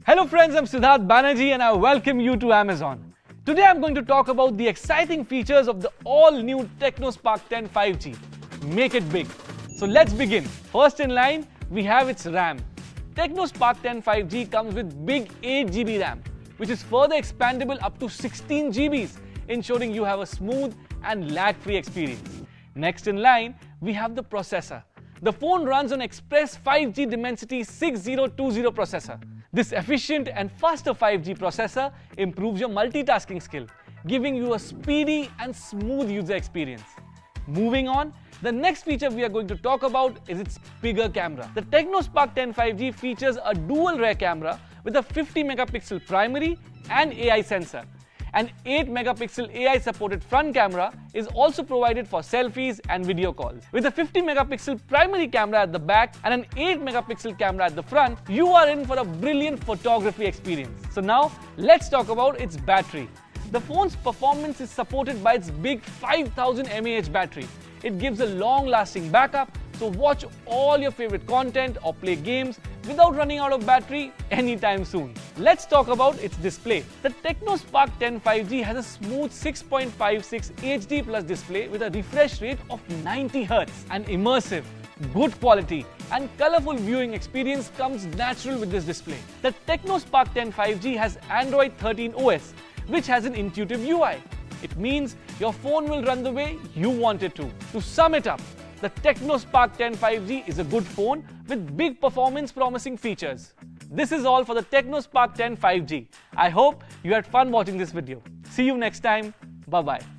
Hello friends, I'm Siddharth Banerjee and I welcome you to Amazon. Today I'm going to talk about the exciting features of the all-new Tecno Spark 10 5G. Make it big. So let's begin. First in line, we have its RAM. Tecno Spark 10 5G comes with big 8GB RAM, which is further expandable up to 16 GBs, ensuring you have a smooth and lag-free experience. Next in line, we have the processor. The phone runs on Express 5G Dimensity 6020 processor. This efficient and faster 5G processor improves your multitasking skill, giving you a speedy and smooth user experience. Moving on, the next feature we are going to talk about is its bigger camera. The Tecno Spark 10 5G features a dual rear camera with a 50 megapixel primary and AI sensor. An 8 megapixel AI supported front camera is also provided for selfies and video calls. With a 50 megapixel primary camera at the back and an 8 megapixel camera at the front, you are in for a brilliant photography experience. So now let's talk about its battery. The phone's performance is supported by its big 5000 mAh battery. It gives a long-lasting backup, so watch all your favorite content or play games without running out of battery anytime soon. Let's talk about its display. The Tecno Spark 10 5G has a smooth 6.56 HD plus display with a refresh rate of 90 Hz. An immersive, good quality and colorful viewing experience comes natural with this display. The Tecno Spark 10 5G has Android 13 OS, which has an intuitive UI. It means your phone will run the way you want it to. To sum it up, the Tecno Spark 10 5G is a good phone with big performance promising features. This is all for the Tecno Spark 10 5G. I hope you had fun watching this video. See you next time. Bye-bye.